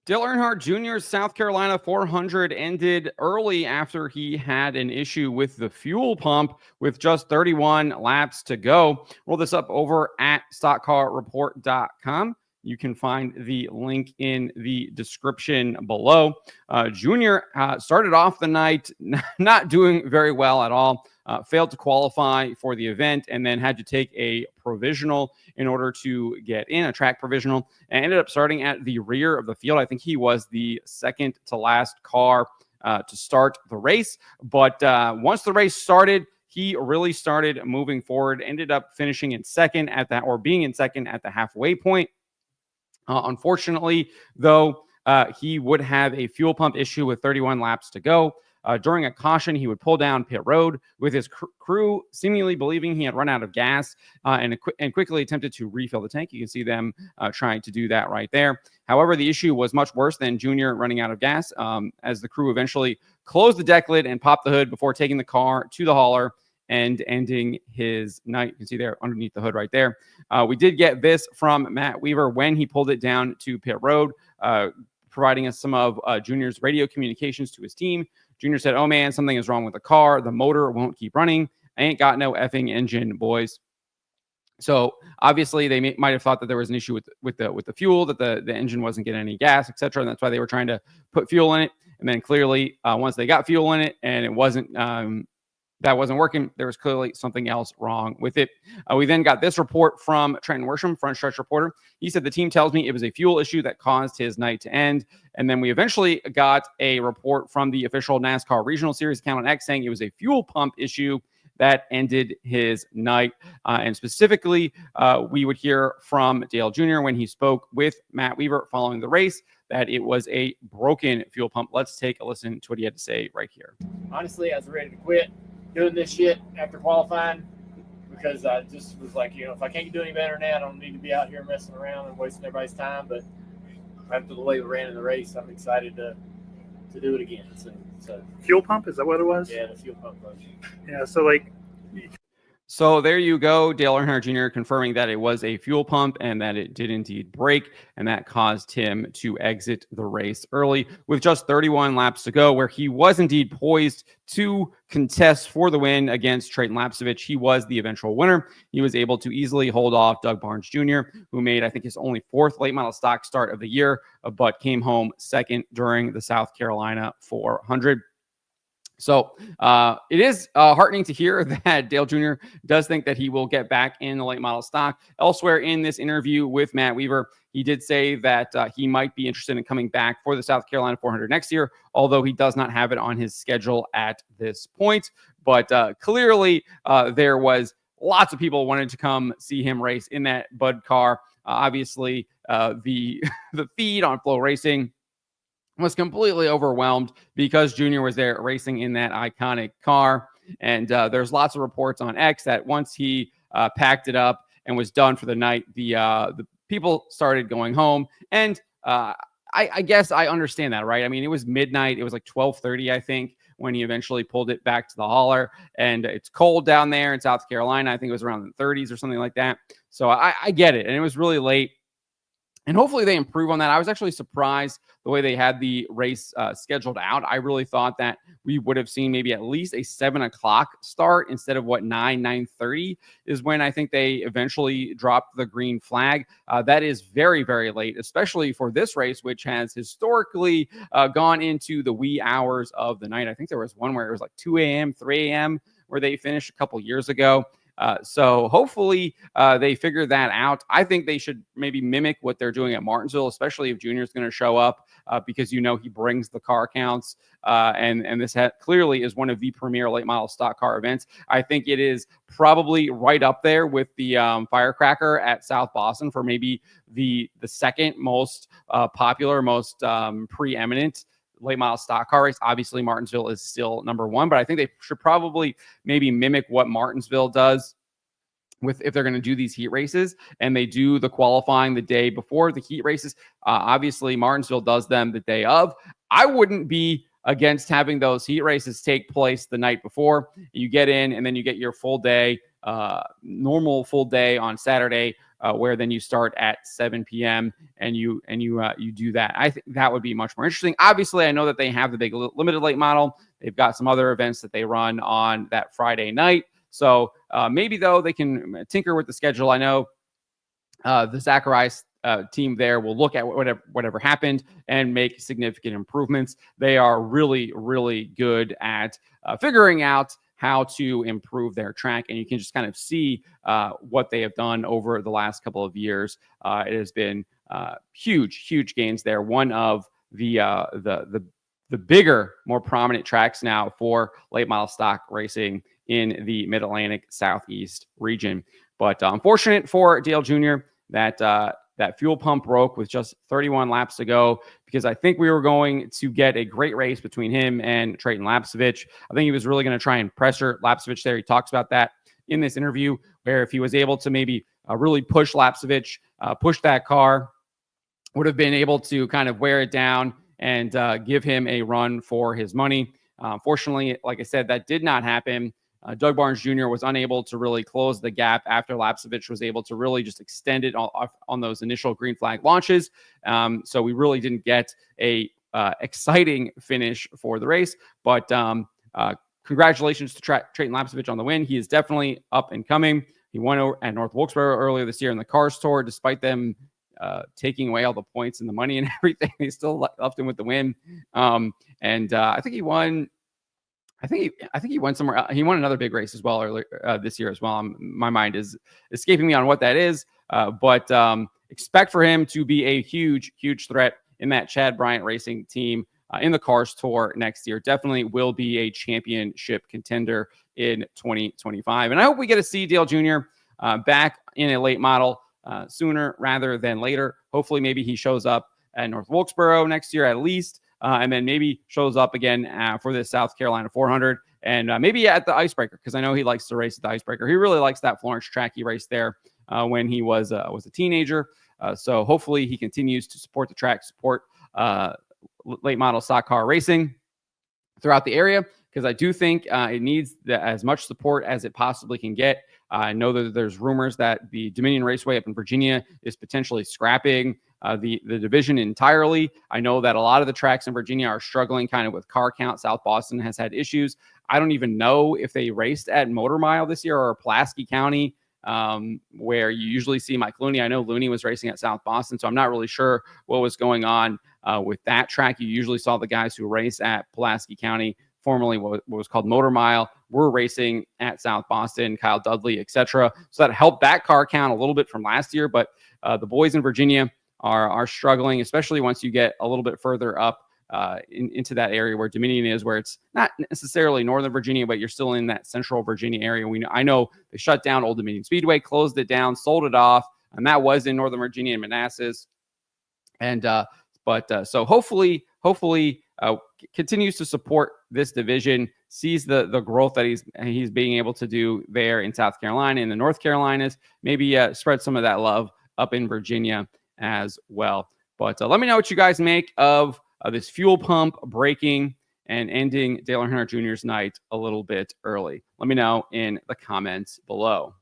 Dale Earnhardt Jr.'s South Carolina 400 ended early after he had an issue with the fuel pump with just 31 laps to go. Roll this up over at stockcarreport.com. You can find the link in the description below. Junior started off the night not doing very well at all. Failed to qualify for the event and then had to take a provisional in order to get in, a track provisional, and ended up starting at the rear of the field. I think he was the second to last car to start the race. But once the race started, he really started moving forward, ended up finishing in second at that, or being in second at the halfway point. Unfortunately, though, he would have a fuel pump issue with 31 laps to go. During a caution, he would pull down pit road with his crew seemingly believing he had run out of gas and quickly attempted to refill the tank. You can see them trying to do that right there. However, the issue was much worse than Junior running out of gas as the crew eventually closed the deck lid and popped the hood before taking the car to the hauler and ending his night. You can see there underneath the hood right there. We did get this from Matt Weaver when he pulled it down to pit road, providing us some of Junior's radio communications to his team. Junior said, "Oh man, something is wrong with the car. The motor won't keep running. I ain't got no effing engine, boys." So obviously they might have thought that there was an issue with the fuel, that the engine wasn't getting any gas, etc. And that's why they were trying to put fuel in it. And then clearly, once they got fuel in it and it wasn't that wasn't working, there was clearly something else wrong with it. We then got this report from Trenton Worsham, front stretch reporter. He said, "The team tells me it was a fuel issue that caused his night to end." And then we eventually got a report from the official NASCAR Regional Series account on X saying it was a fuel pump issue that ended his night. And specifically, we would hear from Dale Jr. when he spoke with Matt Weaver following the race that it was a broken fuel pump. Let's take a listen to what he had to say right here. Honestly, I was ready to quit doing this shit after qualifying because I just was like, if I can't do any better than that, I don't need to be out here messing around and wasting everybody's time. But after the way we ran in the race, I'm excited to do it again. So fuel pump, is that what it was? Yeah, the fuel pump was. Yeah, so there you go. Dale Earnhardt Jr. confirming that it was a fuel pump and that it did indeed break, and that caused him to exit the race early with just 31 laps to go, where he was indeed poised to contest for the win against Trayton Lapcevich. He was the eventual winner. He was able to easily hold off Doug Barnes Jr., who made, I think, his only fourth late model stock start of the year, but came home second during the South Carolina 400. So it is heartening to hear that Dale Jr. does think that he will get back in the late model stock. Elsewhere in this interview with Matt Weaver, he did say that he might be interested in coming back for the South Carolina 400 next year, although he does not have it on his schedule at this point. But clearly there was lots of people wanted to come see him race in that Bud car. Obviously, the feed on Flow Racing was completely overwhelmed because Junior was there racing in that iconic car. And there's lots of reports on X that once he packed it up and was done for the night, the people started going home. And I guess I understand that, right? I mean, it was midnight. It was like 12:30, I think, when he eventually pulled it back to the hauler. And it's cold down there in South Carolina. I think it was around the 30s or something like that. So I get it. And it was really late. And hopefully they improve on that. I was actually surprised the way they had the race scheduled out. I really thought that we would have seen maybe at least a 7 o'clock start instead of 9:30 is when I think they eventually dropped the green flag. That is very, very late, especially for this race, which has historically gone into the wee hours of the night. I think there was one where it was like 2 a.m., 3 a.m., where they finished a couple years ago. So hopefully they figure that out. I think they should maybe mimic what they're doing at Martinsville, especially if Junior's going to show up because, he brings the car counts. And this clearly is one of the premier late model stock car events. I think it is probably right up there with the Firecracker at South Boston for maybe the second most popular, most preeminent late model stock car race. Obviously, Martinsville is still number one, but I think they should probably maybe mimic what Martinsville does if they're going to do these heat races, and they do the qualifying the day before the heat races. Obviously, Martinsville does them the day of. I wouldn't be against having those heat races take place the night before. You get in, and then you get your full day normal full day on Saturday, where then you start at 7 p.m. and you do that. I think that would be much more interesting. Obviously, I know that they have the big limited late model. They've got some other events that they run on that Friday night. So maybe, though, they can tinker with the schedule. I know the Zacharias team there will look at whatever happened and make significant improvements. They are really, really good at figuring out how to improve their track, and you can just kind of see what they have done over the last couple of years. It has been huge gains there. One of the bigger, more prominent tracks now for late model stock racing in the Mid-Atlantic Southeast region. But unfortunate for Dale Jr. that fuel pump broke with just 31 laps to go, because I think we were going to get a great race between him and Trayton Lapcevich. I think he was really going to try and pressure Lapcevich there. He talks about that in this interview, where if he was able to maybe really push Lapcevich, push that car, would have been able to kind of wear it down and give him a run for his money. Fortunately, like I said, that did not happen. Doug Barnes Jr. was unable to really close the gap after Lapcevich was able to really just extend it on those initial green flag launches. So we really didn't get a exciting finish for the race. But congratulations to Trayton Lapcevich on the win. He is definitely up and coming. He won over at North Wilkesboro earlier this year in the Cars Tour, despite them taking away all the points and the money and everything. They still left him with the win. And I think he won. I think he won somewhere. He won another big race as well earlier this year as well. My mind is escaping me on what that is, but expect for him to be a huge threat in that Chad Bryant Racing team in the Cars Tour next year. Definitely will be a championship contender in 2025. And I hope we get to see Dale Jr. Back in a late model sooner rather than later. Hopefully, maybe he shows up at North Wilkesboro next year at least. And then maybe shows up again for the South Carolina 400, and maybe at the Icebreaker, because I know he likes to race at the Icebreaker. He really likes that Florence track. He raced there when he was a teenager. So hopefully he continues to support the track, support late model stock car racing throughout the area, because I do think it needs as much support as it possibly can get. I know that there's rumors that the Dominion Raceway up in Virginia is potentially scrapping the division entirely. I know that a lot of the tracks in Virginia are struggling kind of with car count. South Boston has had issues. I don't even know if they raced at Motor Mile this year or Pulaski County, where you usually see Mike Looney. I know Looney was racing at South Boston, so I'm not really sure what was going on with that track. You usually saw the guys who race at Pulaski County, formerly what was called Motor Mile, were racing at South Boston, Kyle Dudley, etc. So that helped that car count a little bit from last year, but the boys in Virginia are struggling, especially once you get a little bit further up into that area where Dominion is, where it's not necessarily Northern Virginia, but you're still in that Central Virginia area. I know they shut down Old Dominion Speedway, closed it down, sold it off, and that was in Northern Virginia and Manassas. And so hopefully continues to support this division, sees the growth that he's being able to do there in South Carolina and the North Carolinas, maybe spread some of that love up in Virginia as well. But let me know what you guys make of this fuel pump breaking and ending Dale Earnhardt Jr.'s night a little bit early. Let me know in the comments below.